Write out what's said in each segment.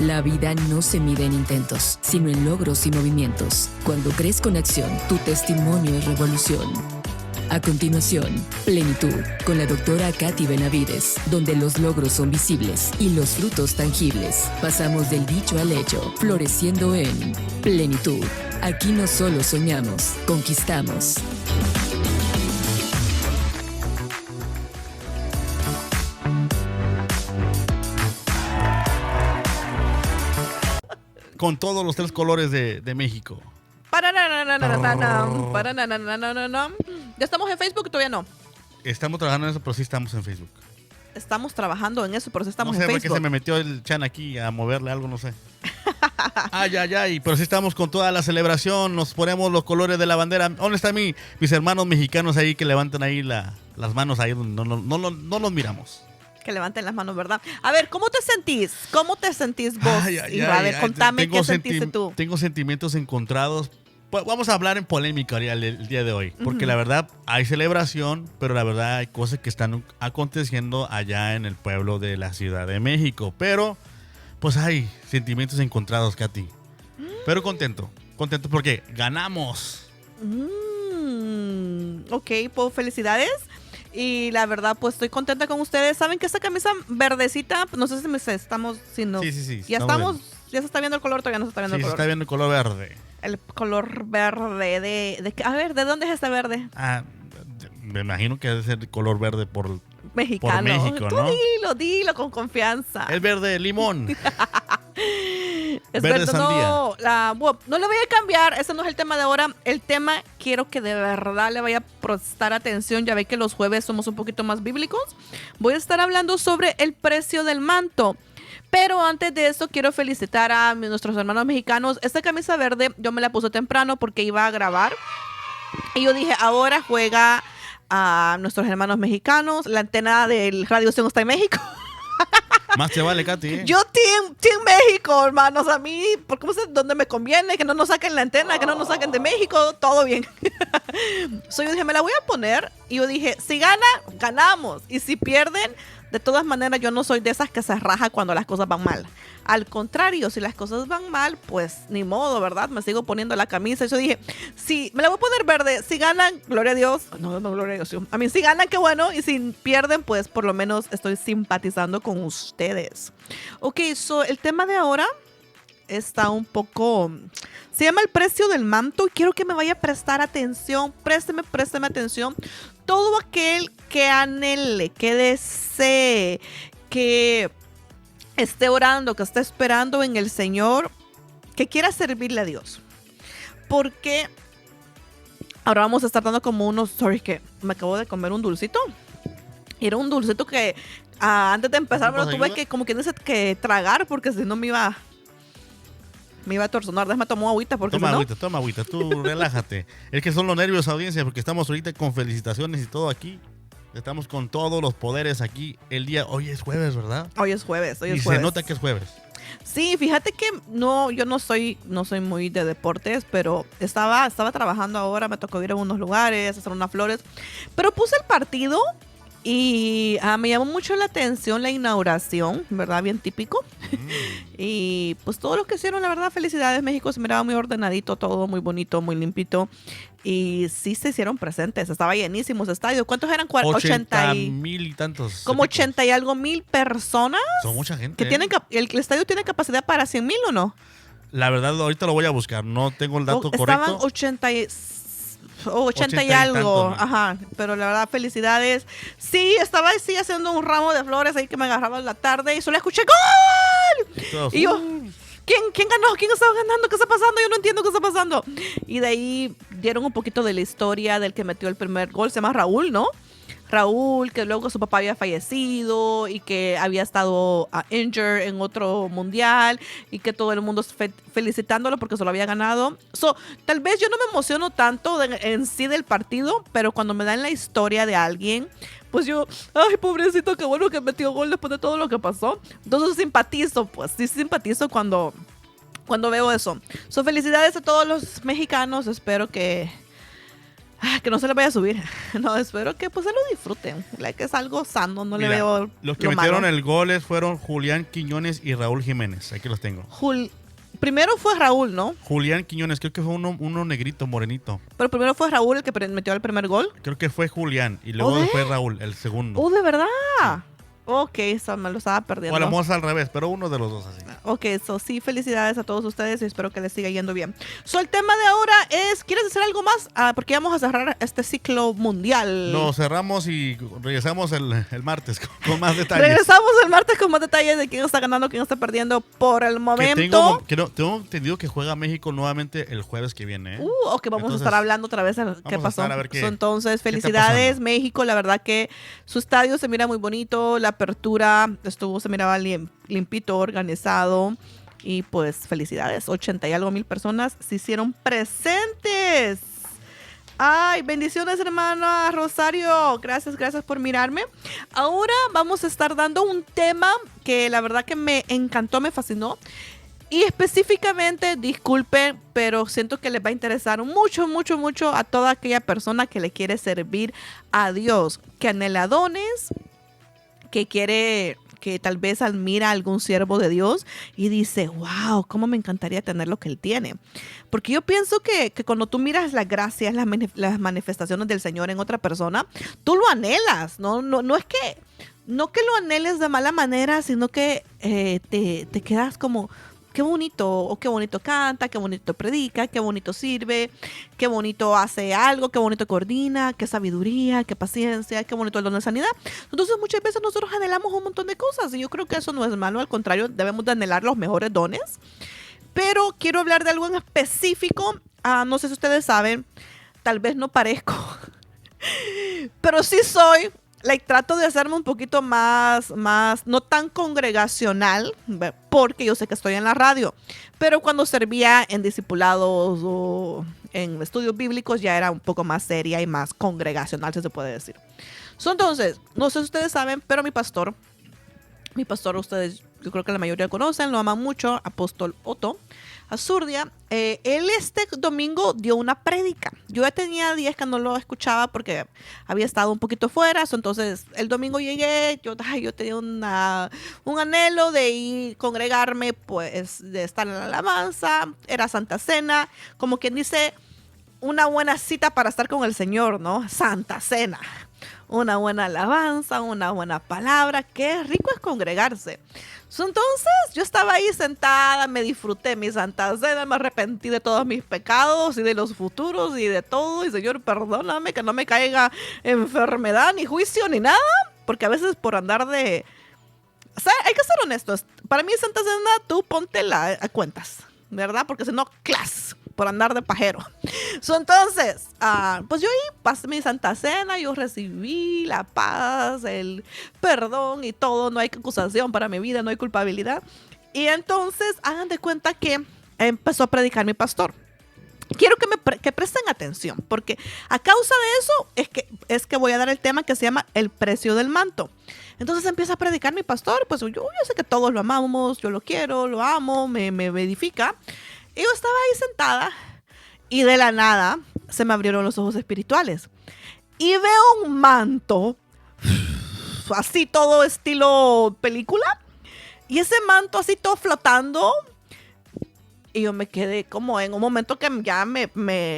La vida no se mide en intentos, sino en logros y movimientos. Cuando crees con acción, tu testimonio es revolución. A continuación, Plenitud, con la doctora Katy Benavides, donde los logros son visibles y los frutos tangibles. Pasamos del dicho al hecho, floreciendo en Plenitud. Aquí no solo soñamos, conquistamos. Con todos los 3 colores de México. ¿Ya estamos en Facebook o todavía no? Estamos trabajando en eso, pero sí estamos en Facebook. Estamos trabajando en eso, pero sí estamos en Facebook. No sé por qué en se me metió el Chan aquí a moverle algo, no sé. Ay, pero sí estamos con toda la celebración, nos ponemos los colores de la bandera. ¿Dónde están mis hermanos mexicanos ahí que levantan ahí las manos ahí donde no los miramos? Que levanten las manos, ¿verdad? A ver, ¿cómo te sentís? ¿Cómo te sentís vos? A ver, contame qué sentiste tú. Tengo sentimientos encontrados. Vamos a hablar en polémica el día de hoy, porque la verdad hay celebración, pero la verdad hay cosas que están aconteciendo allá en el pueblo de la Ciudad de México. Pero, pues hay sentimientos encontrados, Katy. Pero contento porque ganamos. Ok, pues felicidades. Y la verdad, pues estoy contenta con ustedes. Saben que esta camisa verdecita, no sé si estamos, si no. Sí. Ya estamos, ya se está viendo el color, todavía no se está viendo el color. Sí, se está viendo el color verde. El color verde de a ver, ¿de dónde es este verde? Me imagino que debe ser el color verde por mexicano. Por México, ¿no? Tú dilo con confianza. El verde limón. Es verde verdad, sandía. No le voy a cambiar, ese no es el tema de ahora. El tema, quiero que de verdad le vaya a prestar atención. Ya ve que los jueves somos un poquito más bíblicos. Voy a estar hablando sobre el precio del manto. Pero antes de eso, quiero felicitar a nuestros hermanos mexicanos. Esta camisa verde yo me la puse temprano porque iba a grabar. Y yo dije, ahora juega a nuestros hermanos mexicanos. La antena del Radio Sion está en México. Más te vale, Katy, ¿eh? Yo team México, hermanos. A mí, porque no sé dónde me conviene, que no nos saquen la antena, que no nos saquen de México, todo bien. Yo dije, me la voy a poner. Y yo dije, si gana, ganamos. Y si pierden, de todas maneras, yo no soy de esas que se raja cuando las cosas van mal. Al contrario, si las cosas van mal, pues ni modo, ¿verdad? Me sigo poniendo la camisa. Y yo dije, sí, me la voy a poner verde. Si ganan, gloria a Dios. No, gloria a Dios. A mí, si ganan, qué bueno. Y si pierden, pues por lo menos estoy simpatizando con ustedes. Ok, el tema de ahora está un poco... Se llama el precio del manto y quiero que me vaya a prestar atención. Présteme atención. Todo aquel que anhele, que desee, que esté orando, que esté esperando en el Señor, que quiera servirle a Dios. Porque ahora vamos a estar dando como unos... Sorry, que me acabo de comer un dulcito. Y era un dulcito que antes de empezar me lo tuve que, como que dice, que tragar porque si no me iba a torsonar. Déjame tomar agüita porque Toma agüita, tú relájate. Es que son los nervios, audiencia, porque estamos ahorita con felicitaciones y todo aquí. Estamos con todos los poderes aquí el día. Hoy es jueves, ¿verdad? Hoy es jueves. Se nota que es jueves. Sí, fíjate que yo no soy muy de deportes, pero estaba trabajando ahora, me tocó ir a unos lugares, hacer unas flores, pero puse el partido y me llamó mucho la atención la inauguración, ¿verdad? Bien típico. Y pues todo lo que hicieron, la verdad, felicidades. México se miraba muy ordenadito, todo muy bonito, muy limpito. Y sí se hicieron presentes, estaba llenísimo ese estadio. ¿Cuántos eran? 80,000 y tantos. Como 80 y algo mil personas. Son mucha gente. Que tienen, el estadio tiene capacidad para 100,000 o no. La verdad, ahorita lo voy a buscar, no tengo el dato correcto. Estaban 80 y algo, ajá, pero la verdad, felicidades. Sí, estaba así haciendo un ramo de flores ahí que me agarraba en la tarde y solo escuché ¡gol! Y yo, ¿quién ganó? ¿Quién estaba ganando? ¿Qué está pasando? Yo no entiendo qué está pasando. Y de ahí dieron un poquito de la historia del que metió el primer gol, se llama Raúl, ¿no? Raúl, que luego su papá había fallecido y que había estado injured en otro mundial y que todo el mundo felicitándolo porque se lo había ganado. Tal vez yo no me emociono tanto en sí del partido, pero cuando me dan la historia de alguien, pues yo, ay, pobrecito, qué bueno que metió gol después de todo lo que pasó. Entonces simpatizo, pues sí simpatizo cuando veo eso. Felicidades a todos los mexicanos, espero que Que no se le vaya a subir. No, espero que pues se lo disfruten. Que es algo sano, no Mira, le veo los que lo metieron malo. el goles fueron Julián Quiñones y Raúl Jiménez. Aquí los tengo. Primero fue Raúl, ¿no? Julián Quiñones, creo que fue uno negrito, morenito. Pero primero fue Raúl el que metió el primer gol. Creo que fue Julián y luego fue Raúl, el segundo. ¿De verdad? Ok, eso me lo estaba perdiendo. O a lo mejor es al revés, pero uno de los dos así. Ok, sí, felicidades a todos ustedes y espero que les siga yendo bien. El tema de ahora es, ¿quieres decir algo más? Porque vamos a cerrar este ciclo mundial. Lo cerramos y regresamos el martes con más detalles. Regresamos el martes con más detalles de quién está ganando, quién está perdiendo por el momento. Tengo entendido que juega México nuevamente el jueves que viene. Ok, vamos a estar hablando otra vez de qué pasó. Entonces, felicidades México, la verdad que su estadio se mira muy bonito, la apertura se miraba limpito, organizado y pues felicidades, 80 y algo mil personas se hicieron presentes. Ay, bendiciones hermana Rosario, gracias por mirarme. Ahora vamos a estar dando un tema que la verdad que me encantó, me fascinó. Y específicamente, disculpen, pero siento que les va a interesar mucho a toda aquella persona que le quiere servir a Dios, que anhela dones, que quiere, que tal vez admira a algún siervo de Dios y dice, wow, cómo me encantaría tener lo que él tiene. Porque yo pienso que cuando tú miras las gracias, las manifestaciones del Señor en otra persona, tú lo anhelas, no es que lo anheles de mala manera, sino que te quedas como, qué bonito canta, qué bonito predica, qué bonito sirve, qué bonito hace algo, qué bonito coordina, qué sabiduría, qué paciencia, qué bonito el don de sanidad. Entonces muchas veces nosotros anhelamos un montón de cosas y yo creo que eso no es malo, al contrario, debemos de anhelar los mejores dones. Pero quiero hablar de algo en específico, no sé si ustedes saben, tal vez no parezco, pero sí soy. Trato de hacerme un poquito más, no tan congregacional, porque yo sé que estoy en la radio, pero cuando servía en discipulados o en estudios bíblicos ya era un poco más seria y más congregacional, si se puede decir. Entonces, no sé si ustedes saben, pero mi pastor, ustedes, yo creo que la mayoría conocen, lo aman mucho, Apóstol Otto Azurdia. Él este domingo dio una prédica. Yo ya tenía días que no lo escuchaba porque había estado un poquito fuera. Entonces el domingo llegué, yo tenía un anhelo de ir congregarme, pues de estar en la alabanza. Era Santa Cena, como quien dice, una buena cita para estar con el Señor, ¿no? Santa Cena. Una buena alabanza, una buena palabra. Qué rico es congregarse. Entonces yo estaba ahí sentada, me disfruté mi Santa Cena, me arrepentí de todos mis pecados y de los futuros y de todo. Y Señor, perdóname que no me caiga enfermedad, ni juicio, ni nada. Porque a veces por andar de... O sea, hay que ser honestos. Para mí Santa Cena, tú póntela a cuentas, ¿verdad? Porque si no, class, por andar de pajero. Entonces, pues yo ahí pasé mi Santa Cena, yo recibí la paz, el perdón y todo, no hay acusación para mi vida, no hay culpabilidad. Y entonces, hagan de cuenta que empezó a predicar mi pastor. Quiero que presten atención, porque a causa de eso es que voy a dar el tema que se llama el precio del manto. Entonces empieza a predicar mi pastor, pues yo sé que todos lo amamos, yo lo quiero, lo amo, me edifica. Y yo estaba ahí sentada y de la nada se me abrieron los ojos espirituales. Y veo un manto, así todo estilo película. Y ese manto así todo flotando. Y yo me quedé como en un momento que ya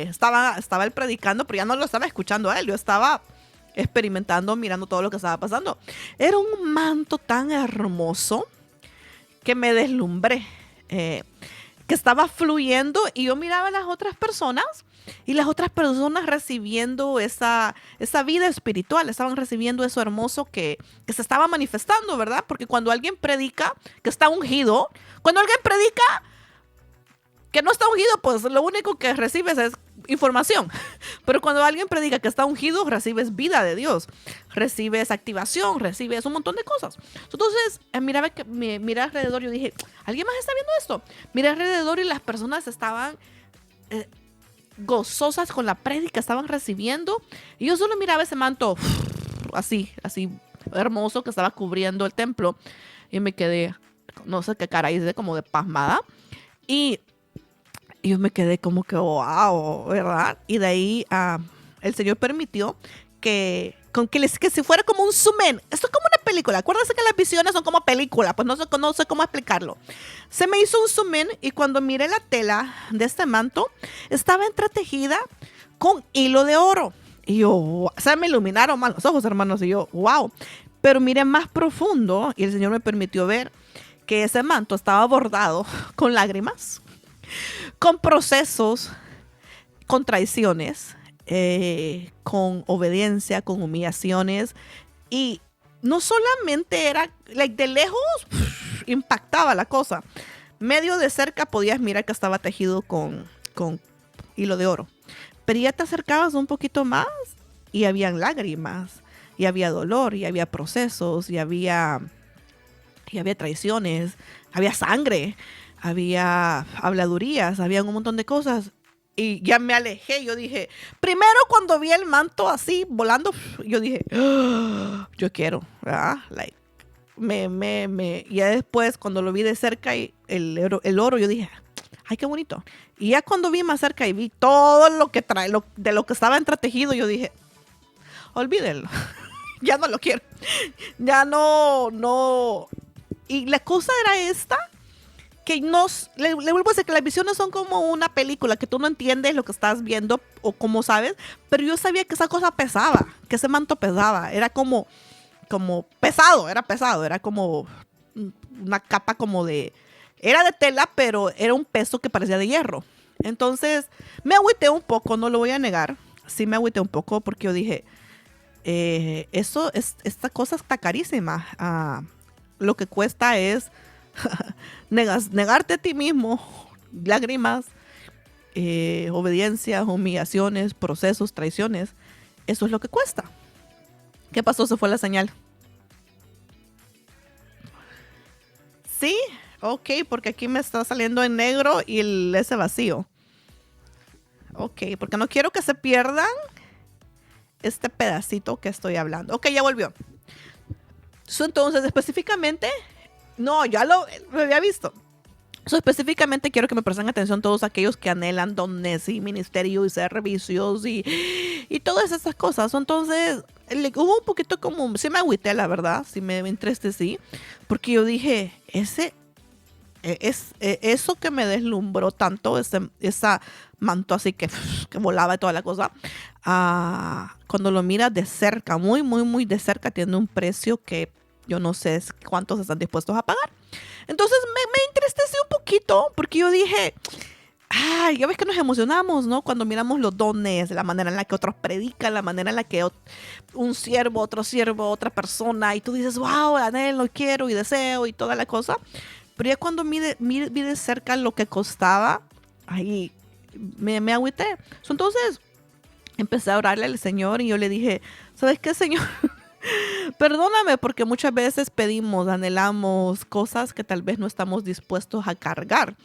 estaba él predicando, pero ya no lo estaba escuchando a él. Yo estaba experimentando, mirando todo lo que estaba pasando. Era un manto tan hermoso que me deslumbré. Que estaba fluyendo y yo miraba a las otras personas y las otras personas recibiendo esa vida espiritual, estaban recibiendo eso hermoso que se estaba manifestando, ¿verdad? Porque cuando alguien predica que está ungido, cuando alguien predica que no está ungido, pues lo único que recibes es información. Pero cuando alguien predica que está ungido, recibes vida de Dios, recibes activación, recibes un montón de cosas. Entonces, miré alrededor, yo dije, ¿alguien más está viendo esto? Miré alrededor y las personas estaban gozosas con la prédica, estaban recibiendo. Y yo solo miraba ese manto así hermoso que estaba cubriendo el templo. Y me quedé, no sé qué cara hice, como de pasmada. Y yo me quedé como que, wow, ¿verdad? Y de ahí el Señor permitió que se fuera como un zoom in. Esto es como una película. Acuérdense que las visiones son como película. Pues no sé cómo explicarlo. Se me hizo un zoom in y cuando miré la tela de este manto, estaba entretejida con hilo de oro. Y yo, se me iluminaron más los ojos, hermanos. Y yo, wow. Pero miré más profundo y el Señor me permitió ver que ese manto estaba bordado con lágrimas, con procesos, con traiciones, con obediencia, con humillaciones. Y no solamente era, de lejos, impactaba la cosa. Medio de cerca podías mirar que estaba tejido con hilo de oro. Pero ya te acercabas un poquito más y habían lágrimas, y había dolor, y había procesos, y había traiciones, había sangre, había habladurías, había un montón de cosas. Y ya me alejé, yo dije, primero cuando vi el manto así volando, yo dije, "Oh, yo quiero", ¿verdad? Y ya después cuando lo vi de cerca y el oro, yo dije, ay, qué bonito. Y ya cuando vi más cerca y vi todo lo que trae, de lo que estaba entretejido, yo dije, olvídenlo, ya no lo quiero, ya no. Y la cosa era esta, que le vuelvo a decir que las visiones son como una película, que tú no entiendes lo que estás viendo o cómo sabes, pero yo sabía que esa cosa pesaba, que ese manto pesaba, era como pesado, era como una capa era de tela, pero era un peso que parecía de hierro. Entonces me agüité un poco, no lo voy a negar, sí me agüité un poco porque yo dije, esta cosa está carísima, lo que cuesta es negarte a ti mismo, lágrimas, obediencias, humillaciones, procesos, traiciones. Eso es lo que cuesta. ¿Qué pasó? Se fue la señal. Sí, ok, porque aquí me está saliendo en negro y ese vacío. Ok, porque no quiero que se pierdan este pedacito que estoy hablando. Ok, ya volvió. Entonces, específicamente, no, ya lo había visto. Específicamente quiero que me presten atención todos aquellos que anhelan dones y ministerio y servicios y todas esas cosas. Entonces, hubo un poquito como, sí me agüité, la verdad, sí me entristecí, porque yo dije, eso que me deslumbró tanto, esa manto así que volaba y toda la cosa, cuando lo miras de cerca, muy, muy, muy de cerca, tiene un precio que yo no sé cuántos están dispuestos a pagar. Entonces me entristecí un poquito porque yo dije, ay, ya ves que nos emocionamos, ¿no? Cuando miramos los dones, la manera en la que otros predican, la manera en la que un siervo, otro siervo, otra persona, y tú dices, wow, anhelo, quiero y deseo y toda la cosa. Pero ya cuando vi de cerca lo que costaba, ahí me agüité. Entonces empecé a orarle al Señor y yo le dije, ¿sabes qué, Señor? Perdóname porque muchas veces pedimos, anhelamos cosas que tal vez no estamos dispuestos a cargar.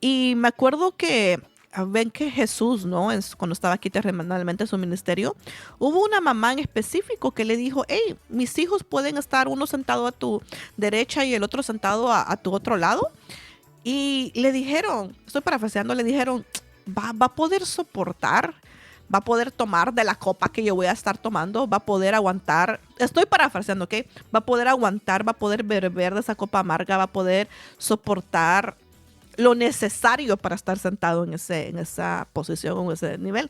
Y me acuerdo que ven que Jesús, ¿no? Cuando estaba aquí terrenalmente en su ministerio, hubo una mamá en específico que le dijo, hey, mis hijos pueden estar uno sentado a tu derecha y el otro sentado a tu otro lado. Y le dijeron, estoy parafraseando, le dijeron, va a poder soportar, va a poder tomar de la copa que yo voy a estar tomando, va a poder aguantar, estoy parafraseando, ¿ok? Va a poder aguantar, va a poder beber de esa copa amarga, va a poder soportar lo necesario para estar sentado en esa posición, en ese nivel.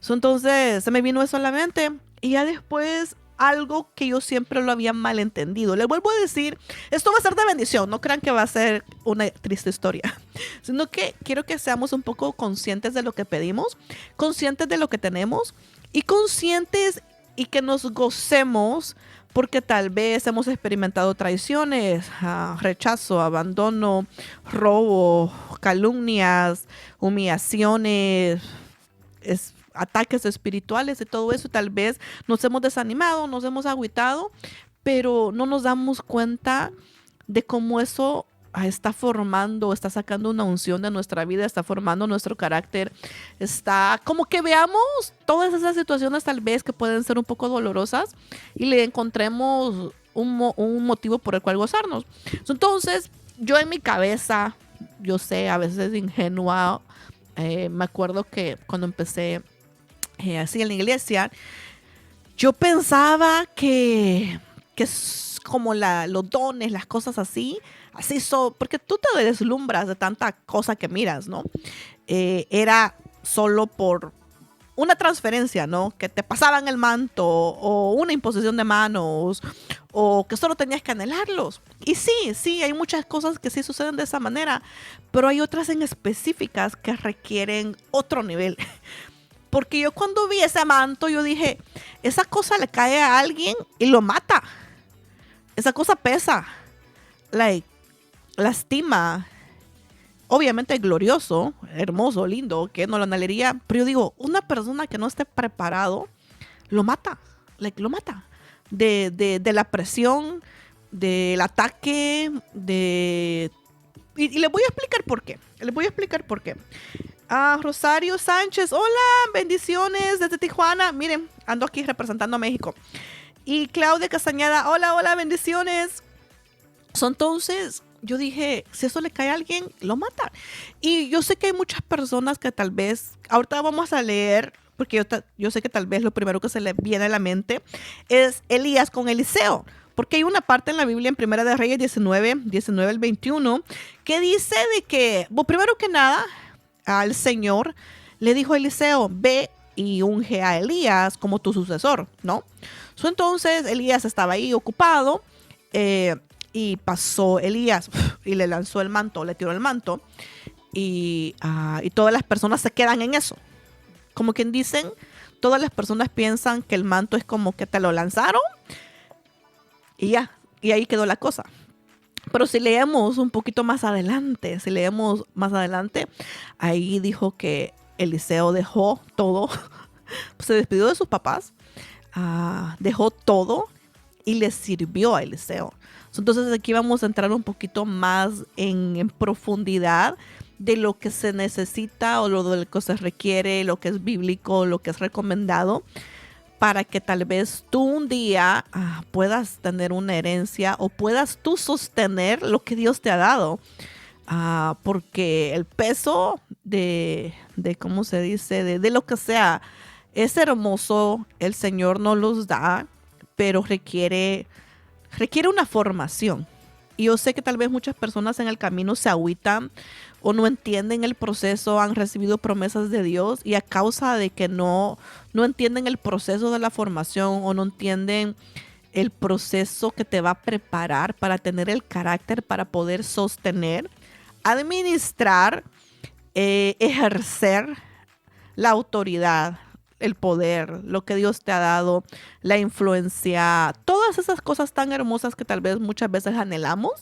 Entonces se me vino eso a la mente y ya después algo que yo siempre lo había malentendido. Le vuelvo a decir, esto va a ser de bendición, no crean que va a ser una triste historia, sino que quiero que seamos un poco conscientes de lo que pedimos, conscientes de lo que tenemos y conscientes y que nos gocemos porque tal vez hemos experimentado traiciones, rechazo, abandono, robo, calumnias, humillaciones, ataques espirituales y todo eso. Tal vez nos hemos desanimado, nos hemos agüitado, pero no nos damos cuenta de cómo eso está formando, está sacando una unción de nuestra vida, está formando nuestro carácter, está como que veamos todas esas situaciones tal vez que pueden ser un poco dolorosas y le encontremos un motivo por el cual gozarnos. Entonces, yo en mi cabeza, yo sé, a veces ingenua, me acuerdo que cuando empecé así en la iglesia, yo pensaba que es como los dones, las cosas así porque tú te deslumbras de tanta cosa que miras, ¿no? Era solo por una transferencia, ¿no? Que te pasaban el manto o una imposición de manos o que solo tenías que anhelarlos. Y sí, hay muchas cosas que sí suceden de esa manera, pero hay otras en específicas que requieren otro nivel. Porque yo cuando vi ese manto, yo dije, esa cosa le cae a alguien y lo mata. Esa cosa pesa, lastima. Obviamente glorioso, hermoso, lindo, que no lo anhelaría. Pero yo digo, una persona que no esté preparado, lo mata. Lo mata. De la presión, del ataque, y les voy a explicar por qué. Rosario Sánchez, hola, bendiciones desde Tijuana. Miren, ando aquí representando a México. Y Claudia Castañeda, hola, bendiciones. Entonces, yo dije, si eso le cae a alguien, lo mata. Y yo sé que hay muchas personas que tal vez, ahorita vamos a leer, porque yo sé que tal vez lo primero que se le viene a la mente es Elías con Eliseo. Porque hay una parte en la Biblia, en Primera de Reyes 19 al 21, que dice de que, primero que nada, al Señor le dijo a Eliseo, ve y unge a Elías como tu sucesor, ¿no? Entonces Elías estaba ahí ocupado y pasó Elías y le lanzó el manto, le tiró el manto y todas las personas se quedan en eso. Como quien dicen, todas las personas piensan que el manto es como que te lo lanzaron y ya, y ahí quedó la cosa. Pero si leemos un poquito más adelante, ahí dijo que Eliseo dejó todo, se despidió de sus papás, dejó todo y le sirvió a Eliseo. Entonces aquí vamos a entrar un poquito más en profundidad de lo que se necesita o lo que se requiere, lo que es bíblico, lo que es recomendado, para que tal vez tú un día puedas tener una herencia o puedas tú sostener lo que Dios te ha dado. Porque el peso de ¿cómo se dice? De lo que sea, es hermoso, el Señor nos los da, pero requiere una formación. Y yo sé que tal vez muchas personas en el camino se agüitan o no entienden el proceso, han recibido promesas de Dios y a causa de que no entienden el proceso de la formación o no entienden el proceso que te va a preparar para tener el carácter para poder sostener, administrar, ejercer la autoridad, el poder, lo que Dios te ha dado, la influencia, todas esas cosas tan hermosas que tal vez muchas veces anhelamos.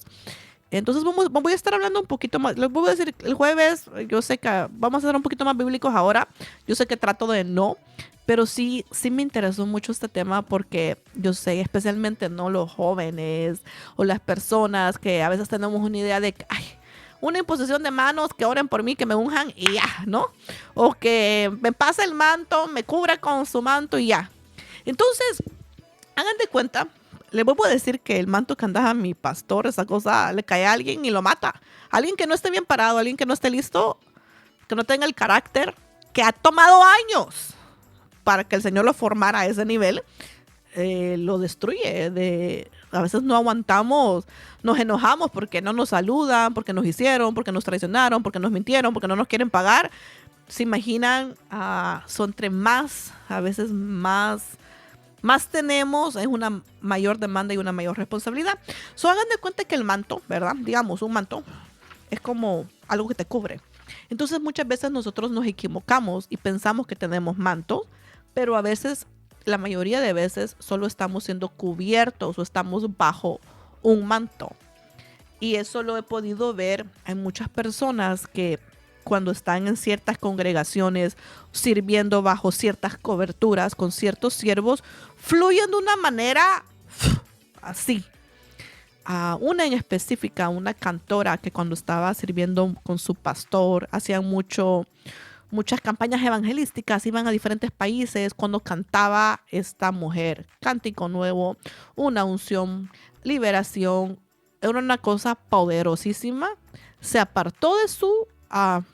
Entonces voy a estar hablando un poquito más. Les voy a decir el jueves, yo sé que vamos a ser un poquito más bíblicos ahora. Yo sé que trato de no, pero sí me interesó mucho este tema porque yo sé, especialmente no los jóvenes o las personas que a veces tenemos una idea de que, una imposición de manos, que oren por mí, que me unjan y ya, ¿no? O que me pase el manto, me cubra con su manto y ya. Entonces, hagan de cuenta, les voy a decir que el manto que anda a mi pastor, esa cosa le cae a alguien y lo mata. Alguien que no esté bien parado, alguien que no esté listo, que no tenga el carácter, que ha tomado años para que el Señor lo formara a ese nivel, lo destruye. A veces no aguantamos, nos enojamos porque no nos saludan, porque nos hicieron, porque nos traicionaron, porque nos mintieron, porque no nos quieren pagar. Se imaginan, son entre más, a veces más tenemos, es una mayor demanda y una mayor responsabilidad. Hagan de cuenta que el manto, ¿verdad? Digamos, un manto es como algo que te cubre. Entonces muchas veces nosotros nos equivocamos y pensamos que tenemos mantos, pero a veces, la mayoría de veces, solo estamos siendo cubiertos o estamos bajo un manto. Y eso lo he podido ver en muchas personas que cuando están en ciertas congregaciones, sirviendo bajo ciertas coberturas, con ciertos siervos, fluyen de una manera así. Una en específica, una cantora que cuando estaba sirviendo con su pastor, hacían muchas campañas evangelísticas, iban a diferentes países. Cuando cantaba esta mujer, cántico nuevo, una unción, liberación, era una cosa poderosísima. Se apartó de su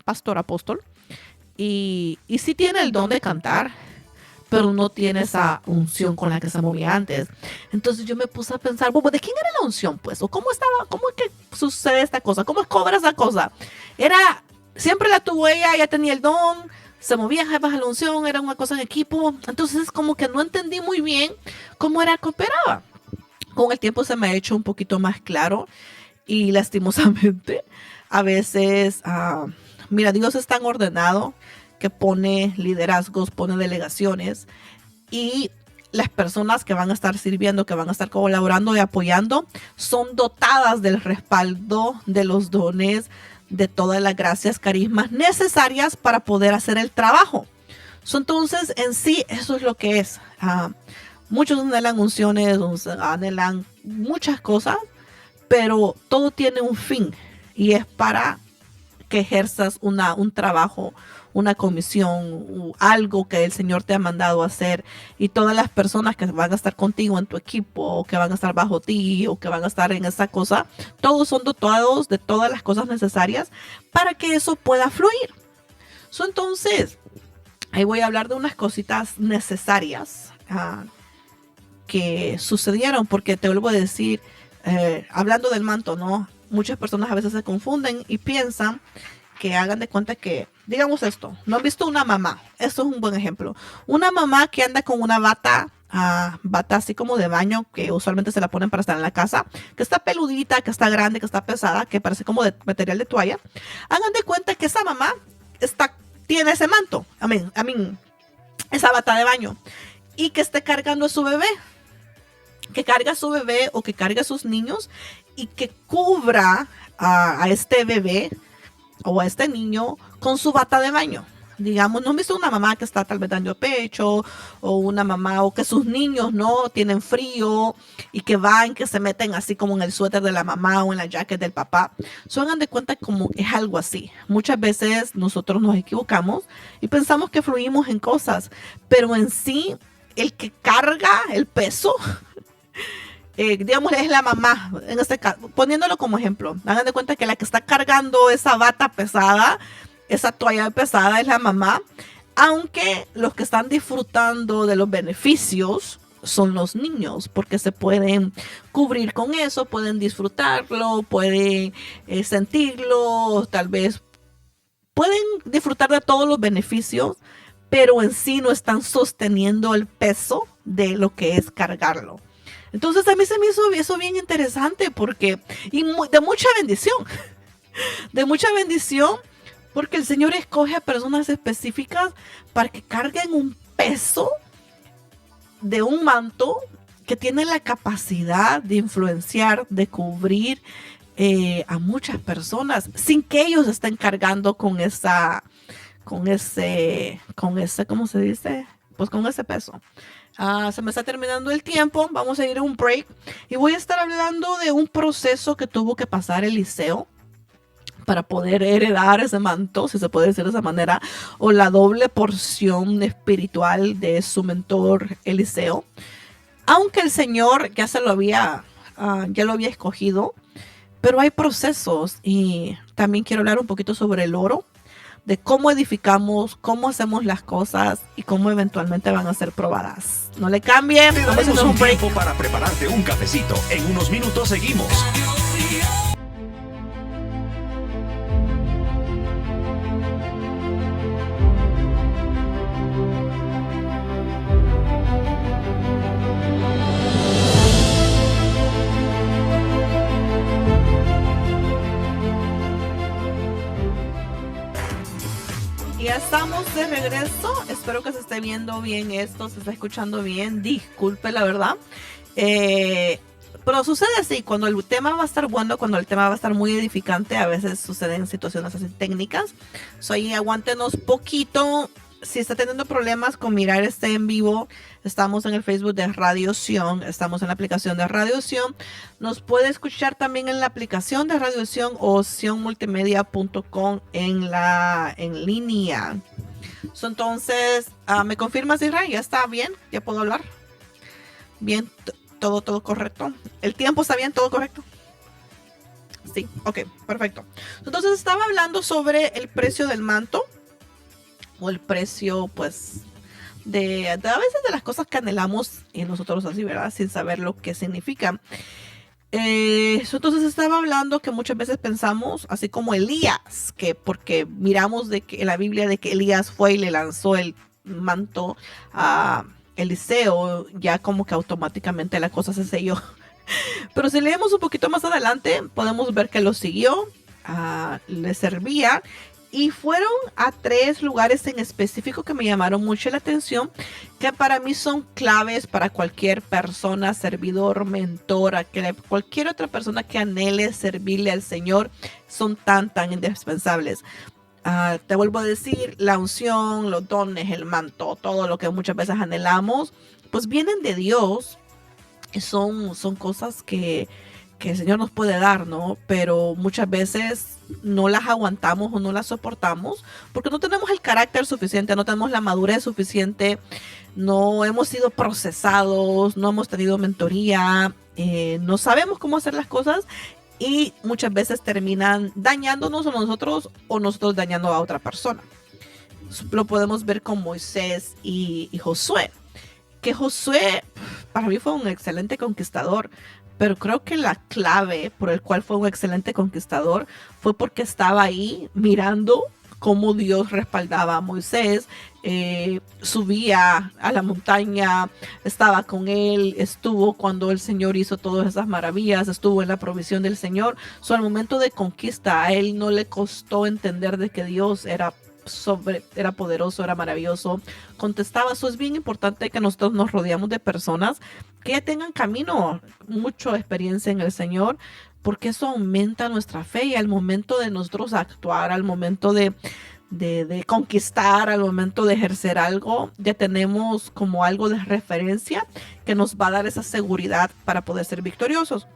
pastor apóstol y sí tiene el don de cantar, pero no tiene esa unción con la que se movía antes. Entonces yo me puse a pensar, bueno, ¿de quién era la unción, pues? ¿O cómo estaba, cómo es que sucede esta cosa? ¿Cómo es cobra esa cosa? Siempre la tuvo ella tenía el don, se movía jefas a la unción, era una cosa en equipo. Entonces como que no entendí muy bien cómo era que operaba. Con el tiempo se me ha hecho un poquito más claro y lastimosamente a veces, mira, Dios es tan ordenado que pone liderazgos, pone delegaciones y las personas que van a estar sirviendo, que van a estar colaborando y apoyando, son dotadas del respaldo, de los dones, de todas las gracias, carismas necesarias para poder hacer el trabajo. Entonces, en sí, eso es lo que es. Muchos anhelan unciones, anhelan muchas cosas, pero todo tiene un fin y es para que ejerzas un trabajo, una comisión, algo que el Señor te ha mandado a hacer, y todas las personas que van a estar contigo en tu equipo, o que van a estar bajo ti, o que van a estar en esa cosa, todos son dotados de todas las cosas necesarias para que eso pueda fluir. Entonces, ahí voy a hablar de unas cositas necesarias que sucedieron, porque te vuelvo a decir, hablando del manto, ¿no? Muchas personas a veces se confunden y piensan que hagan de cuenta que, digamos esto, ¿no han visto una mamá? Esto es un buen ejemplo. Una mamá que anda con una bata así como de baño, que usualmente se la ponen para estar en la casa, que está peludita, que está grande, que está pesada, que parece como de material de toalla. Hagan de cuenta que esa mamá tiene ese manto, esa bata de baño, y que esté cargando a su bebé, que carga a su bebé o que carga a sus niños, y que cubra a este bebé o a este niño con su bata de baño. Digamos, no he visto una mamá que está tal vez dando pecho, o una mamá, o que sus niños no tienen frío y que se meten así como en el suéter de la mamá o en la jacket del papá. Hagan de cuenta como es algo así. Muchas veces nosotros nos equivocamos y pensamos que fluimos en cosas, pero en sí el que carga el peso digamos, es la mamá, en este caso, poniéndolo como ejemplo. Hagan de cuenta que la que está cargando esa bata pesada, esa toalla pesada, es la mamá, aunque los que están disfrutando de los beneficios son los niños, porque se pueden cubrir con eso, pueden disfrutarlo, pueden sentirlo, tal vez pueden disfrutar de todos los beneficios, pero en sí no están sosteniendo el peso de lo que es cargarlo. Entonces a mí se me hizo eso bien interesante, porque, y de mucha bendición, porque el Señor escoge a personas específicas para que carguen un peso de un manto que tiene la capacidad de influenciar, de cubrir a muchas personas, sin que ellos estén cargando con ese, ¿cómo se dice? Pues con ese peso. Se me está terminando el tiempo, vamos a ir a un break y voy a estar hablando de un proceso que tuvo que pasar Eliseo para poder heredar ese manto, si se puede decir de esa manera, o la doble porción espiritual de su mentor Eliseo. Aunque el Señor ya lo había escogido, pero hay procesos, y también quiero hablar un poquito sobre el oro, de cómo edificamos, cómo hacemos las cosas y cómo eventualmente van a ser probadas. No le cambien. Te daremos un tiempo para prepararte un cafecito. En unos minutos seguimos. Ya estamos de regreso. Espero que se esté viendo bien esto, se está escuchando bien. Disculpe, la verdad. Pero sucede así, cuando el tema va a estar bueno, cuando el tema va a estar muy edificante, a veces suceden situaciones así técnicas. Ahí aguántenos poquito. Si está teniendo problemas con mirar este en vivo, estamos en el Facebook de Radio Sion, estamos en la aplicación de Radio Sion. Nos puede escuchar también en la aplicación de Radio Sion o sionmultimedia.com en línea. Entonces, ¿me confirmas, Israel? ¿Ya está bien? ¿Ya puedo hablar? Bien, todo correcto. ¿El tiempo está bien? ¿Todo correcto? Sí, ok, perfecto. Entonces estaba hablando sobre el precio del manto, o el precio, pues, a veces de las cosas que anhelamos y nosotros así, ¿verdad? Sin saber lo que significan. Entonces estaba hablando que muchas veces pensamos, así como Elías, que porque miramos de que en la Biblia de que Elías fue y le lanzó el manto a Eliseo, ya como que automáticamente la cosa se selló. Pero si leemos un poquito más adelante, podemos ver que lo siguió, le servía. Y fueron a 3 lugares en específico que me llamaron mucho la atención, que para mí son claves para cualquier persona, servidor, mentora, cualquier otra persona que anhele servirle al Señor, son tan indispensables. Te vuelvo a decir, la unción, los dones, el manto, todo lo que muchas veces anhelamos, pues vienen de Dios. Son cosas que el Señor nos puede dar, ¿no? Pero muchas veces no las aguantamos o no las soportamos porque no tenemos el carácter suficiente, no tenemos la madurez suficiente, no hemos sido procesados, no hemos tenido mentoría, no sabemos cómo hacer las cosas y muchas veces terminan dañándonos a nosotros o nosotros dañando a otra persona. Lo podemos ver con Moisés y Josué, que Josué para mí fue un excelente conquistador. Pero creo que la clave por el cual fue un excelente conquistador fue porque estaba ahí mirando cómo Dios respaldaba a Moisés, subía a la montaña, estaba con él, estuvo cuando el Señor hizo todas esas maravillas, estuvo en la provisión del Señor. Al momento de conquista, a él no le costó entender de que Dios era poderoso, era maravilloso, contestaba. Eso es bien importante, que nosotros nos rodeamos de personas que ya tengan camino, mucha experiencia en el Señor, porque eso aumenta nuestra fe y al momento de nosotros actuar, al momento de conquistar, al momento de ejercer algo, ya tenemos como algo de referencia que nos va a dar esa seguridad para poder ser victoriosos.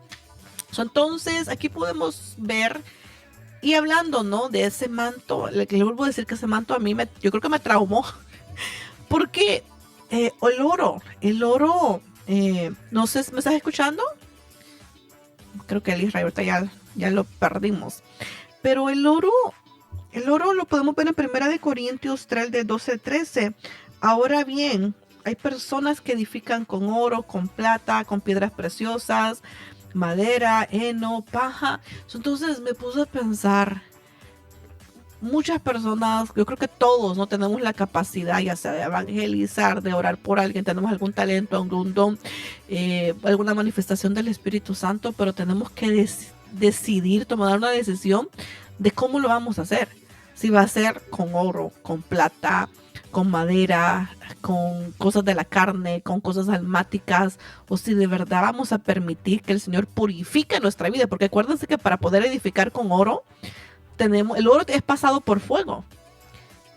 Entonces aquí podemos ver. Y hablando, ¿no?, de ese manto, le vuelvo a decir que ese manto a mí, yo creo que me traumó. Porque el oro, no sé, ¿me estás escuchando? Creo que el Israel ahorita ya lo perdimos. Pero el oro lo podemos ver en 1 Corintios 3, de 12 al 13. Ahora bien, hay personas que edifican con oro, con plata, con piedras preciosas, madera, heno, paja. Entonces me puse a pensar, muchas personas, yo creo que todos no tenemos la capacidad, ya sea de evangelizar, de orar por alguien, tenemos algún talento, algún don, alguna manifestación del Espíritu Santo, pero tenemos que decidir, tomar una decisión de cómo lo vamos a hacer. Si va a ser con oro, con plata, con madera, con cosas de la carne, con cosas almáticas, o si de verdad vamos a permitir que el Señor purifique nuestra vida, porque acuérdense que para poder edificar con oro, el oro es pasado por fuego.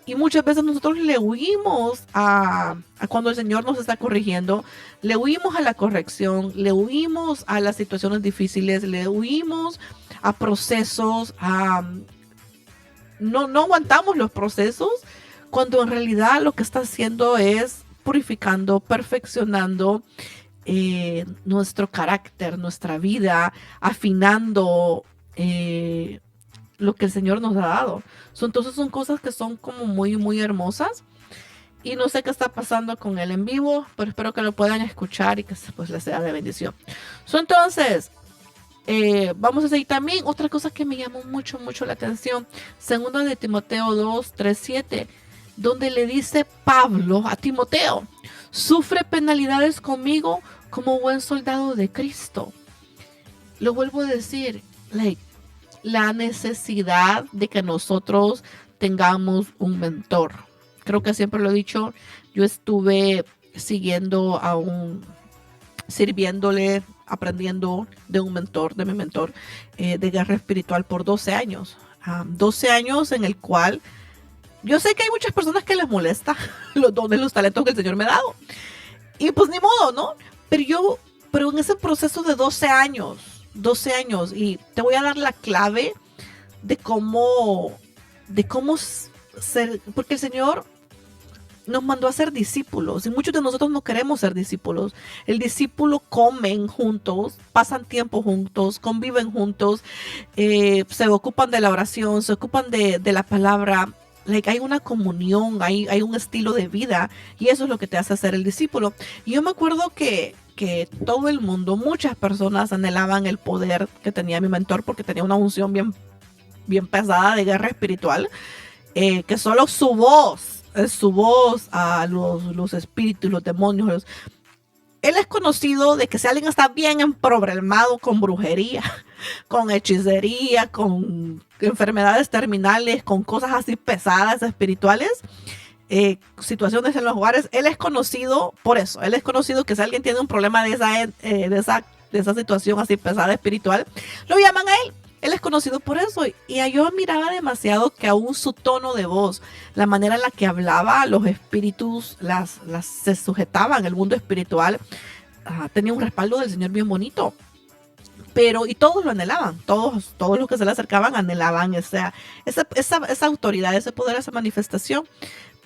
Y muchas veces nosotros le huimos a cuando el Señor nos está corrigiendo, le huimos a la corrección, le huimos a las situaciones difíciles, le huimos a procesos, no aguantamos los procesos, cuando en realidad lo que está haciendo es purificando, perfeccionando nuestro carácter, nuestra vida, afinando lo que el Señor nos ha dado. Entonces son cosas que son como muy hermosas. Y no sé qué está pasando con él en vivo, pero espero que lo puedan escuchar y que pues les sea de bendición. Entonces, vamos a seguir también. Otra cosa que me llamó mucho la atención, 2 de Timoteo 2, 3, 7, donde le dice Pablo a Timoteo: sufre penalidades conmigo como buen soldado de Cristo. Lo vuelvo a decir, la necesidad de que nosotros tengamos un mentor. Creo que siempre lo he dicho, yo estuve sirviéndole, aprendiendo de un mentor, de mi mentor de guerra espiritual por 12 años. 12 años en el cual yo sé que hay muchas personas que les molesta los dones, los talentos que el Señor me ha dado. Y pues ni modo, ¿no? Pero en ese proceso de 12 años, y te voy a dar la clave de cómo ser, porque el Señor nos mandó a ser discípulos y muchos de nosotros no queremos ser discípulos. El discípulo comen juntos, pasan tiempo juntos, conviven juntos, se ocupan de la oración, se ocupan de la palabra, hay una comunión, hay un estilo de vida, y eso es lo que te hace ser el discípulo. Y yo me acuerdo que todo el mundo, muchas personas anhelaban el poder que tenía mi mentor, porque tenía una unción bien pesada de guerra espiritual, que solo su voz a los espíritus, los demonios. Él es conocido de que si alguien está bien emproblemado con brujería, con hechicería, con enfermedades terminales, con cosas así pesadas, espirituales, situaciones en los hogares, él es conocido por eso. Él es conocido que si alguien tiene un problema de esa situación así pesada espiritual, lo llaman a él. Él es conocido por eso, y yo admiraba demasiado que aún su tono de voz, la manera en la que hablaba, los espíritus se sujetaban, el mundo espiritual tenía un respaldo del Señor bien bonito. Y todos lo anhelaban, todos los que se le acercaban anhelaban esa autoridad, ese poder, esa manifestación.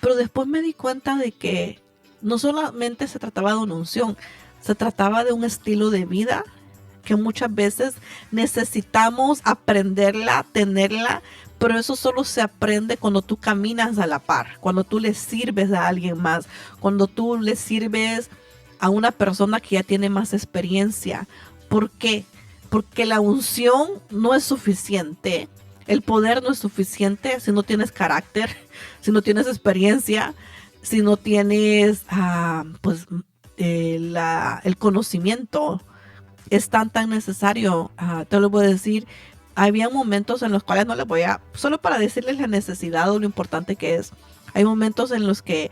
Pero después me di cuenta de que no solamente se trataba de una unción, se trataba de un estilo de vida que muchas veces necesitamos aprenderla, tenerla, pero eso solo se aprende cuando tú caminas a la par, cuando tú le sirves a alguien más, cuando tú le sirves a una persona que ya tiene más experiencia. ¿Por qué? Porque la unción no es suficiente, el poder no es suficiente si no tienes carácter, si no tienes experiencia, si no tienes el conocimiento. Es tan necesario. Te lo voy a decir, había momentos en los cuales no les voy a, solo para decirles la necesidad o lo importante que es. Hay momentos en los que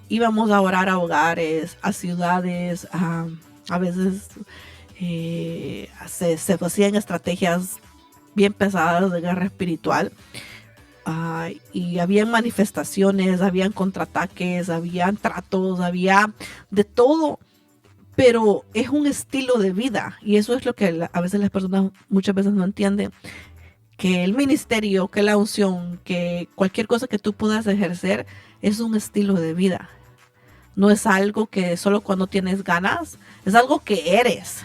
íbamos a orar a hogares, a ciudades, a veces se hacían estrategias bien pesadas de guerra espiritual, y habían manifestaciones, habían contraataques, habían tratos, había de todo. Pero es un estilo de vida, y eso es lo que a veces las personas muchas veces no entienden, que el ministerio, que la unción, que cualquier cosa que tú puedas ejercer es un estilo de vida. No es algo que solo cuando tienes ganas, es algo que eres.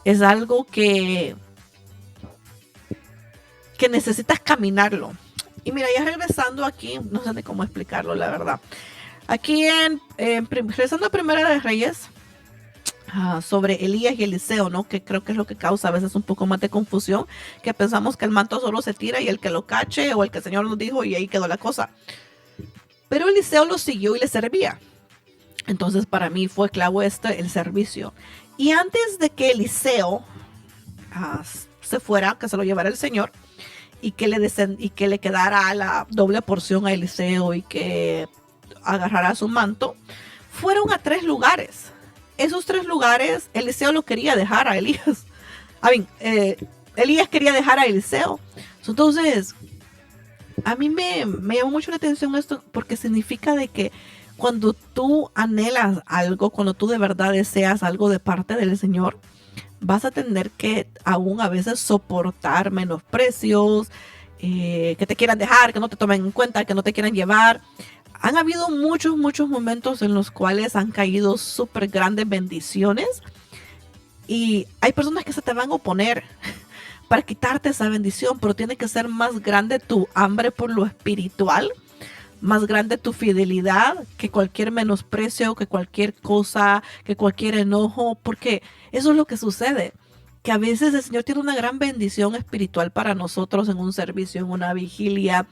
Es algo que necesitas caminarlo. Y mira, ya regresando aquí, no sé de cómo explicarlo, la verdad. Aquí regresando a Primera de Reyes, sobre Elías y Eliseo, ¿no? Que creo que es lo que causa a veces un poco más de confusión, que pensamos que el manto solo se tira y el que lo cache, o el que el Señor nos dijo y ahí quedó la cosa. Pero Eliseo lo siguió y le servía. Entonces para mí fue clavo el servicio. Y antes de que Eliseo se fuera, que se lo llevara el Señor, y que le quedara la doble porción a Eliseo y que agarrara su manto, fueron a 3 lugares. Esos 3 lugares, Eliseo lo quería dejar a Elías. Elías quería dejar a Eliseo. Entonces, a mí me llamó mucho la atención esto, porque significa de que cuando tú anhelas algo, cuando tú de verdad deseas algo de parte del Señor, vas a tener que aún a veces soportar menosprecios, que te quieran dejar, que no te tomen en cuenta, que no te quieran llevar. Han habido muchos momentos en los cuales han caído súper grandes bendiciones, y hay personas que se te van a oponer para quitarte esa bendición, pero tiene que ser más grande tu hambre por lo espiritual, más grande tu fidelidad que cualquier menosprecio, que cualquier cosa, que cualquier enojo, porque eso es lo que sucede, que a veces el Señor tiene una gran bendición espiritual para nosotros en un servicio, en una vigilia,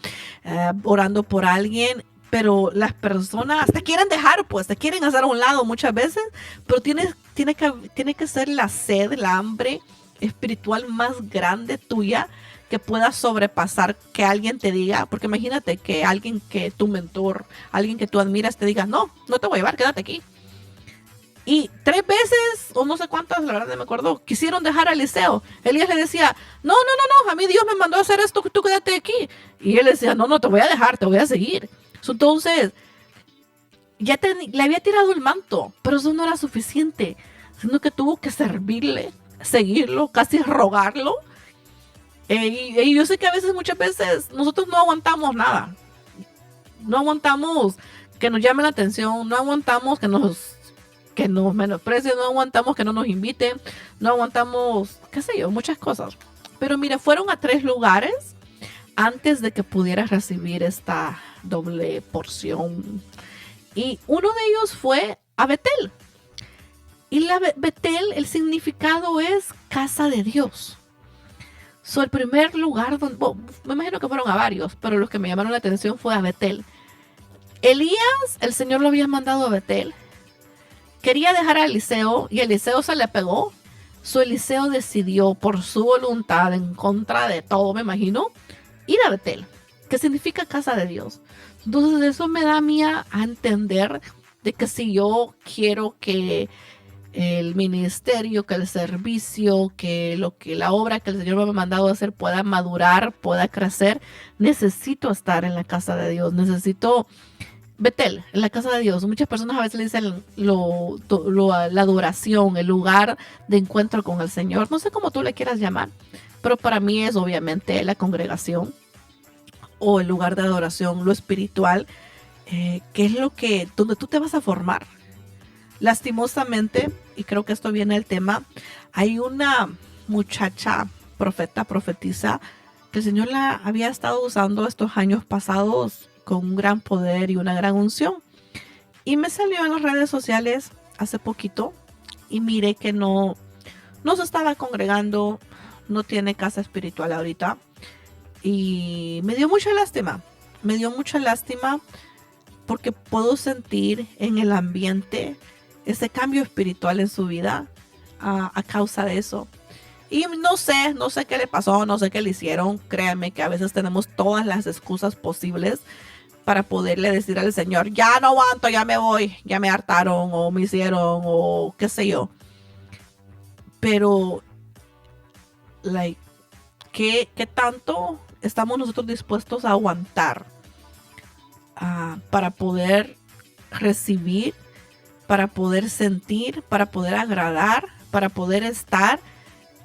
orando por alguien, pero las personas te quieren dejar, pues te quieren hacer a un lado muchas veces, pero tiene que ser la sed, la hambre espiritual más grande tuya, que pueda sobrepasar que alguien te diga, porque imagínate que alguien, que tu mentor, alguien que tú admiras, te diga, no te voy a llevar, quédate aquí. Y 3 veces, o no sé cuántas, la verdad no me acuerdo, quisieron dejar a Eliseo. Elías le decía, no, a mí Dios me mandó a hacer esto, tú quédate aquí. Y él decía, no te voy a dejar, te voy a seguir. Entonces, le había tirado el manto, pero eso no era suficiente, sino que tuvo que servirle, seguirlo, casi rogarlo. Y yo sé que a veces, muchas veces, nosotros no aguantamos nada. No aguantamos que nos llamen la atención, no aguantamos que nos menosprecien, no aguantamos que no nos inviten, no aguantamos, qué sé yo, muchas cosas. Pero mira, fueron a 3 lugares antes de que pudiera recibir esta doble porción. Y uno de ellos fue a Betel. Y Betel, el significado es casa de Dios. El primer lugar donde, me imagino que fueron a varios, pero los que me llamaron la atención fue a Betel. Elías, el Señor lo había mandado a Betel. Quería dejar a Eliseo y Eliseo se le pegó. Eliseo decidió por su voluntad, en contra de todo, me imagino, ir a Betel, que significa casa de Dios. Entonces eso me da a mí a entender de que si yo quiero que el ministerio, que el servicio, que la obra que el Señor me ha mandado a hacer pueda madurar, pueda crecer, necesito estar en la casa de Dios, necesito Betel, en la casa de Dios. Muchas personas a veces le dicen la adoración, el lugar de encuentro con el Señor. No sé cómo tú le quieras llamar, pero para mí es obviamente la congregación o el lugar de adoración, lo espiritual, que es donde tú te vas a formar. Lastimosamente, y creo que esto viene al tema, hay una muchacha profetisa, que el Señor la había estado usando estos años pasados con un gran poder y una gran unción. Y me salió en las redes sociales hace poquito y miré que no se estaba congregando, no tiene casa espiritual ahorita. Y me dio mucha lástima porque puedo sentir en el ambiente ese cambio espiritual en su vida a causa de eso. Y no sé qué le pasó, no sé qué le hicieron. Créanme que a veces tenemos todas las excusas posibles para poderle decir al Señor, ya no aguanto, ya me voy, ya me hartaron o me hicieron o qué sé yo. Pero, ¿qué tanto estamos nosotros dispuestos a aguantar para poder recibir, para poder sentir, para poder agradar, para poder estar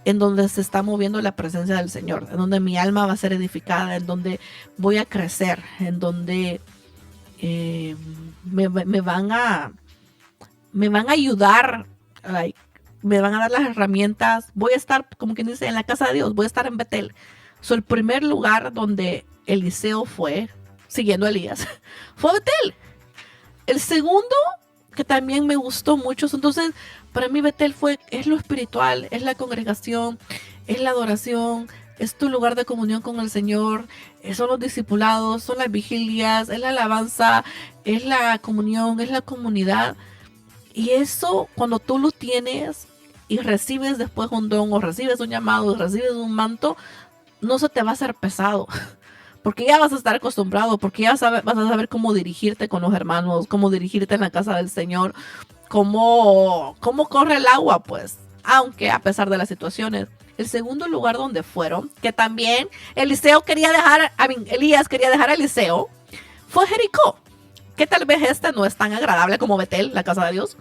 en donde se está moviendo la presencia del Señor, en donde mi alma va a ser edificada, en donde voy a crecer, en donde me van a ayudar, me van a dar las herramientas. Voy a estar, como quien dice, en la casa de Dios, voy a estar en Betel. El primer lugar donde Eliseo fue, siguiendo a Elías, fue Betel. El segundo, que también me gustó mucho, entonces para mí Betel es lo espiritual, es la congregación, es la adoración, es tu lugar de comunión con el Señor, son los discipulados, son las vigilias, es la alabanza, es la comunión, es la comunidad. Y eso, cuando tú lo tienes y recibes después un don o recibes un llamado y recibes un manto, no se te va a hacer pesado. Porque ya vas a estar acostumbrado, porque ya vas a saber cómo dirigirte con los hermanos, cómo dirigirte en la casa del Señor, cómo corre el agua, pues, aunque a pesar de las situaciones. El segundo lugar donde fueron, que también Elías quería dejar a Eliseo, fue Jericó, que tal vez no es tan agradable como Betel, la casa de Dios.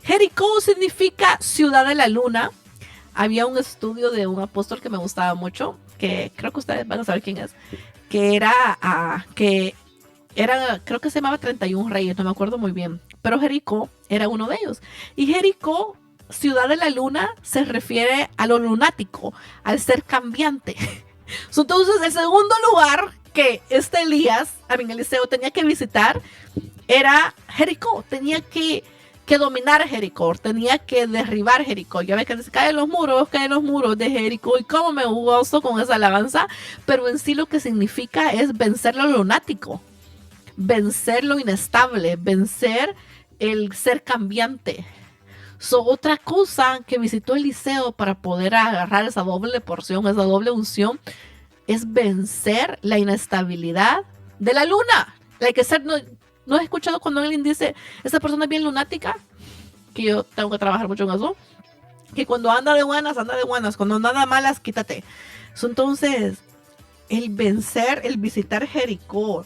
Jericó significa ciudad de la luna. Había un estudio de un apóstol que me gustaba mucho, que creo que ustedes van a saber quién es, que creo que se llamaba 31 Reyes, no me acuerdo muy bien, pero Jericó era uno de ellos. Y Jericó, ciudad de la luna, se refiere a lo lunático, al ser cambiante. Entonces, el segundo lugar que Eliseo tenía que visitar era Jericó. Tenía que dominar Jericó, tenía que derribar Jericó. Ya ves que caen los muros de Jericó, y cómo me gozo con esa alabanza, pero en sí lo que significa es vencer lo lunático, vencer lo inestable, vencer el ser cambiante. Otra cosa que visitó Eliseo para poder agarrar esa doble porción, esa doble unción, es vencer la inestabilidad de la luna. ¿No has escuchado cuando alguien dice, esa persona es bien lunática? Que yo tengo que trabajar mucho en eso. Que cuando anda de buenas, cuando anda de malas, quítate. Entonces, el vencer, el visitar Jericó,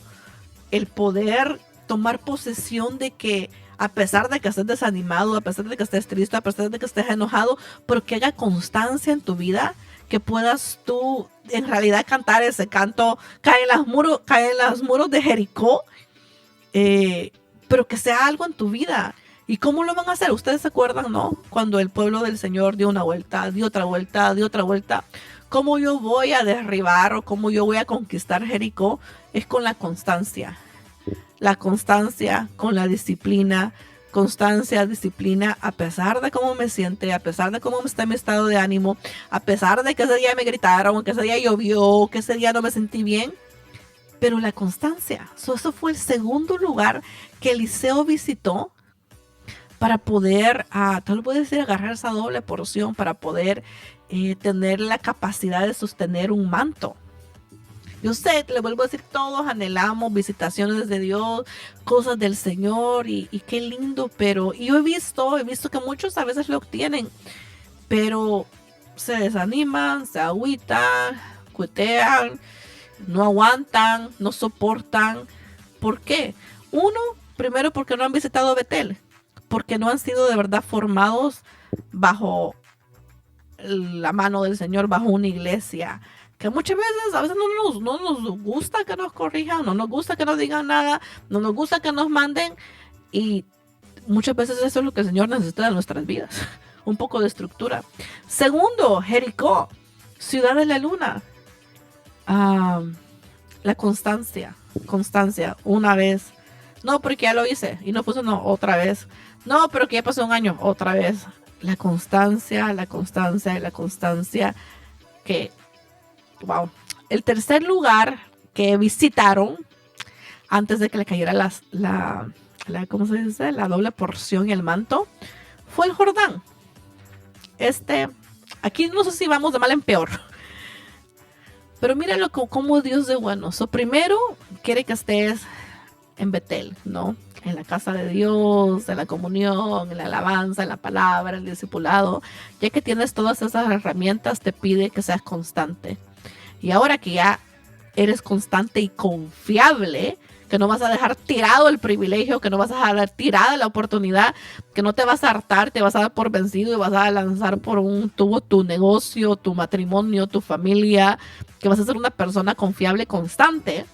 el poder tomar posesión de que a pesar de que estés desanimado, a pesar de que estés triste, a pesar de que estés enojado, pero que haya constancia en tu vida, que puedas tú en realidad cantar ese canto, caen los muros de Jericó, pero que sea algo en tu vida. ¿Y cómo lo van a hacer? Ustedes se acuerdan, ¿no? Cuando el pueblo del Señor dio una vuelta, dio otra vuelta, dio otra vuelta. cómo yo voy a derribar o cómo yo voy a conquistar Jericó es con la constancia. La constancia con la disciplina. Constancia, disciplina, a pesar de cómo me siente, a pesar de cómo está mi estado de ánimo, a pesar de que ese día me gritaron, que ese día llovió, que ese día no me sentí bien. Pero la constancia. Eso fue el segundo lugar que Eliseo visitó para poder, tal vez puedo decir, agarrar esa doble porción, para poder tener la capacidad de sostener un manto. Yo sé, le vuelvo a decir, todos anhelamos visitaciones de Dios, cosas del Señor y qué lindo, pero yo he visto que muchos a veces lo obtienen, pero se desaniman, se agüitan, cuetean, no aguantan, no soportan. ¿Por qué? Uno, primero porque no han visitado Betel, porque no han sido de verdad formados bajo la mano del Señor, bajo una iglesia. Que muchas veces, a veces no nos gusta que nos corrijan, no nos gusta que nos digan nada, no nos gusta que nos manden. Y muchas veces eso es lo que el Señor necesita de nuestras vidas. Un poco de estructura. Segundo, Jericó, ciudad de la luna. La constancia, una vez. No, porque ya lo hice y no funcionó, otra vez. No, pero que ya pasó un año, otra vez. La constancia que... Wow. El tercer lugar que visitaron antes de que le cayera ¿cómo se dice? La doble porción y el manto fue el Jordán. Aquí no sé si vamos de mal en peor. Pero míralo como Dios de bueno. Primero quiere que estés en Betel, ¿no? En la casa de Dios, en la comunión, en la alabanza, en la palabra, en el discipulado. Ya que tienes todas esas herramientas, te pide que seas constante. Y ahora que ya eres constante y confiable, que no vas a dejar tirado el privilegio, que no vas a dejar tirada la oportunidad, que no te vas a hartar, te vas a dar por vencido y vas a lanzar por un tubo tu negocio, tu matrimonio, tu familia, que vas a ser una persona confiable, constante.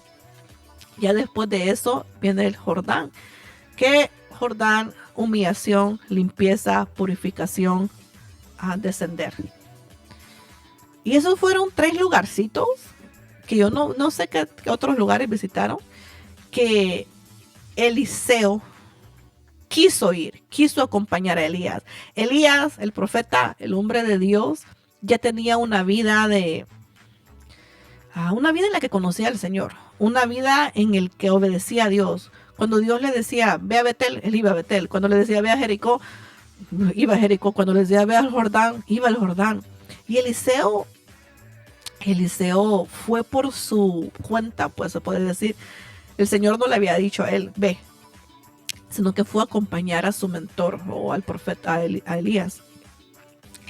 Ya después de eso viene el Jordán. ¿Qué Jordán? Humillación, limpieza, purificación, a descender. Y esos fueron 3 lugarcitos que yo no sé qué otros lugares visitaron, que Eliseo quiso acompañar a Elías. Elías, el profeta, el hombre de Dios, ya tenía una vida en la que conocía al Señor, una vida en el que obedecía a Dios. Cuando Dios le decía, ve a Betel, él iba a Betel. Cuando le decía, ve a Jericó, iba a Jericó. Cuando le decía, ve al Jordán, iba al Jordán. Y Eliseo fue por su cuenta, pues se puede decir. El Señor no le había dicho a él, ve, sino que fue a acompañar a su mentor o al profeta, a Elías.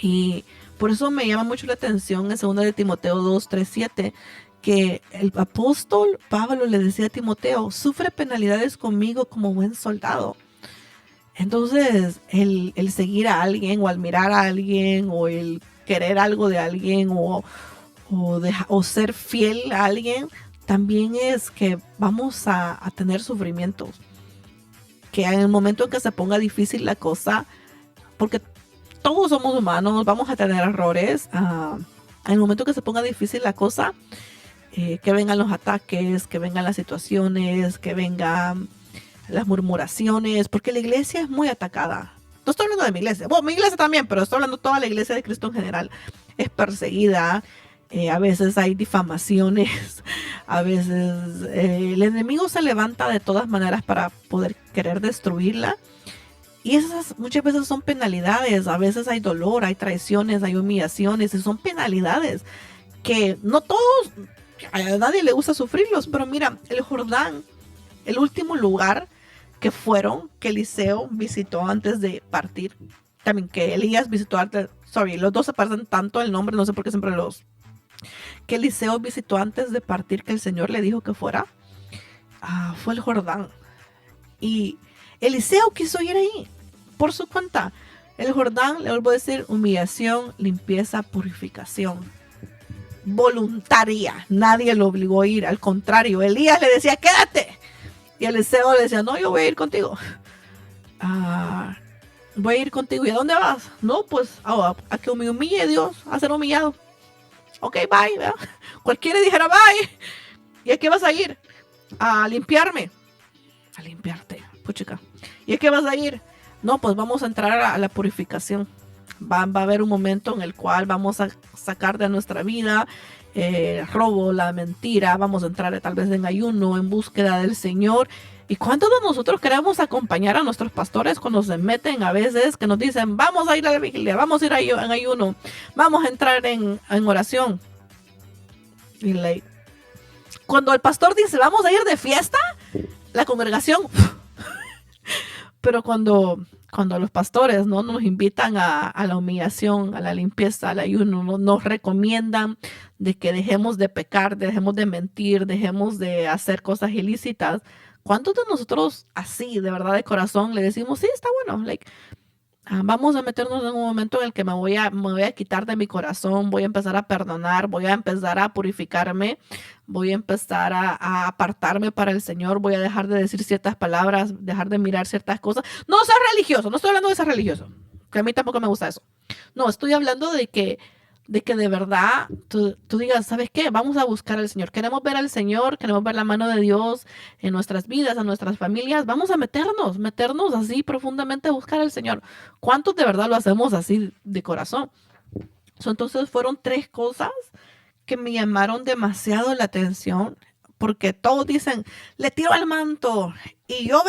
Y por eso me llama mucho la atención en 2 de Timoteo 2, 3, 7, que el apóstol Pablo le decía a Timoteo, sufre penalidades conmigo como buen soldado. Entonces, el seguir a alguien o admirar a alguien o el querer algo de alguien o ser fiel a alguien, también es que vamos a tener sufrimientos. Que en el momento en que se ponga difícil la cosa, porque todos somos humanos, vamos a tener errores. En el momento que se ponga difícil la cosa, que vengan los ataques, que vengan las situaciones, que vengan las murmuraciones, porque la iglesia es muy atacada. No estoy hablando de mi iglesia, bueno, mi iglesia también, pero estoy hablando de toda la iglesia de Cristo en general. Es perseguida, a veces hay difamaciones, a veces el enemigo se levanta de todas maneras para poder querer destruirla. Y esas muchas veces son penalidades, a veces hay dolor, hay traiciones, hay humillaciones, y son penalidades que no todos, a nadie le gusta sufrirlos, pero mira, el Jordán, el último lugar que Eliseo visitó antes de partir, también que Elías visitó antes, los dos se parecen tanto el nombre, no sé por qué siempre que Eliseo visitó antes de partir, que el Señor le dijo que fuera, fue el Jordán. Y Eliseo quiso ir ahí por su cuenta. El Jordán, le vuelvo a decir, humillación, limpieza, purificación. Voluntaria. Nadie lo obligó a ir. Al contrario, Elías le decía, quédate. Y Eliseo le decía, no, yo voy a ir contigo. Voy a ir contigo. ¿Y a dónde vas? No, pues a que me humille Dios, a ser humillado. Ok, bye. ¿verdad? Cualquiera dijera bye. ¿Y a qué vas a ir? A limpiarme. A limpiarte, puchica. ¿Y a qué vas a ir? No, pues vamos a entrar a la purificación. Va a haber un momento en el cual vamos a sacar de nuestra vida el robo, la mentira. Vamos a entrar tal vez en ayuno, en búsqueda del Señor. ¿Y cuántos de nosotros queremos acompañar a nuestros pastores cuando se meten a veces que nos dicen, vamos a ir a la vigilia, vamos a ir en ayuno, vamos a entrar en oración? Y cuando el pastor dice, vamos a ir de fiesta, la congregación... Pero cuando los pastores no nos invitan a la humillación, a la limpieza, al ayuno, nos recomiendan de que dejemos de pecar, dejemos de mentir, dejemos de hacer cosas ilícitas, ¿cuántos de nosotros así, de verdad, de corazón, le decimos, sí, está bueno, vamos a meternos en un momento en el que me voy a quitar de mi corazón, voy a empezar a perdonar, voy a empezar a purificarme, voy a empezar a apartarme para el Señor, voy a dejar de decir ciertas palabras, dejar de mirar ciertas cosas? No ser religioso, no estoy hablando de ser religioso, que a mí tampoco me gusta eso. No, estoy hablando de que de verdad tú digas, ¿sabes qué? Vamos a buscar al Señor. Queremos ver al Señor, queremos ver la mano de Dios en nuestras vidas, en nuestras familias. Vamos a meternos así profundamente a buscar al Señor. ¿Cuántos de verdad lo hacemos así de corazón? Entonces fueron 3 cosas que me llamaron demasiado la atención, porque todos dicen, le tiro al manto. Y yo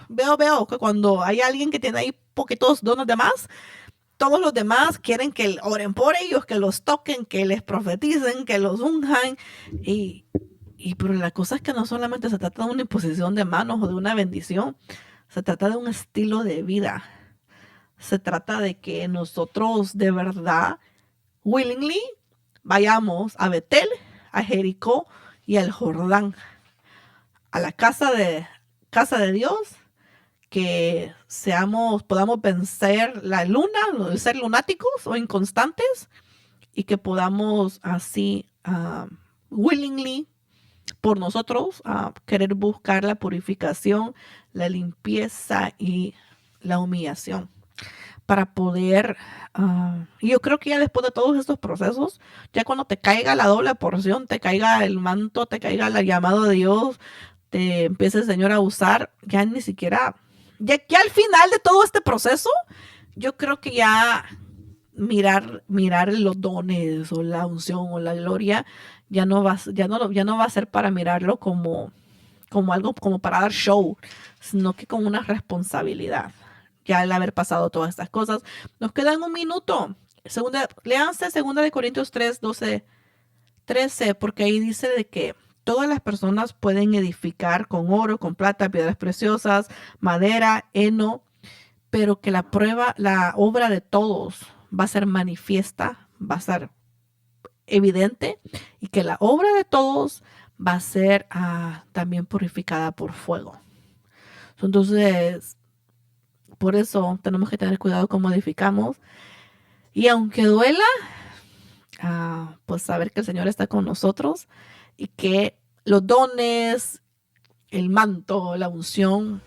veo que cuando hay alguien que tiene ahí poquitos dones de más, todos los demás quieren que oren por ellos, que los toquen, que les profeticen, que los unjan. Pero la cosa es que no solamente se trata de una imposición de manos o de una bendición, se trata de un estilo de vida. Se trata de que nosotros de verdad, willingly, vayamos a Betel, a Jericó y al Jordán, a la casa de Dios, que podamos vencer la luna, el ser lunáticos o inconstantes, y que podamos así, willingly, por nosotros, querer buscar la purificación, la limpieza y la humillación. Para poder, y yo creo que ya después de todos estos procesos, ya cuando te caiga la doble porción, te caiga el manto, te caiga el llamado de Dios, te empiece el Señor a usar, ya ni siquiera... Ya al final de todo este proceso, yo creo que ya mirar los dones o la unción o la gloria ya no va a ser para mirarlo como algo como para dar show, sino que como una responsabilidad. Ya al haber pasado todas estas cosas, nos queda un minuto. Léanse 2 Corintios 3, 12, 13, porque ahí dice de que todas las personas pueden edificar con oro, con plata, piedras preciosas, madera, heno, pero que la obra de todos va a ser manifiesta, va a ser evidente, y que la obra de todos va a ser también purificada por fuego. Entonces, por eso tenemos que tener cuidado cómo edificamos. Y aunque duela, pues saber que el Señor está con nosotros, y que los dones, el manto, la unción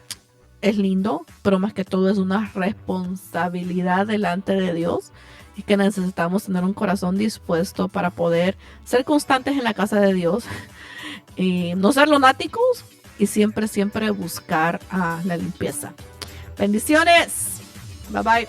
es lindo, pero más que todo es una responsabilidad delante de Dios, y que necesitamos tener un corazón dispuesto para poder ser constantes en la casa de Dios y no ser lunáticos, y siempre buscar la limpieza. Bendiciones. Bye bye.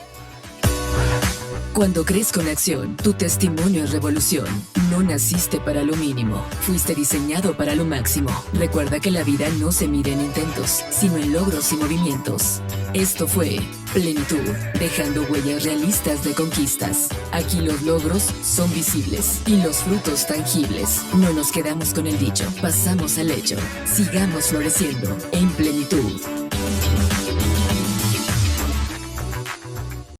Cuando crees con acción, tu testimonio es revolución. No naciste para lo mínimo, fuiste diseñado para lo máximo. Recuerda que la vida no se mide en intentos, sino en logros y movimientos. Esto fue Plenitud, dejando huellas realistas de conquistas. Aquí los logros son visibles y los frutos tangibles. No nos quedamos con el dicho, pasamos al hecho. Sigamos floreciendo en plenitud.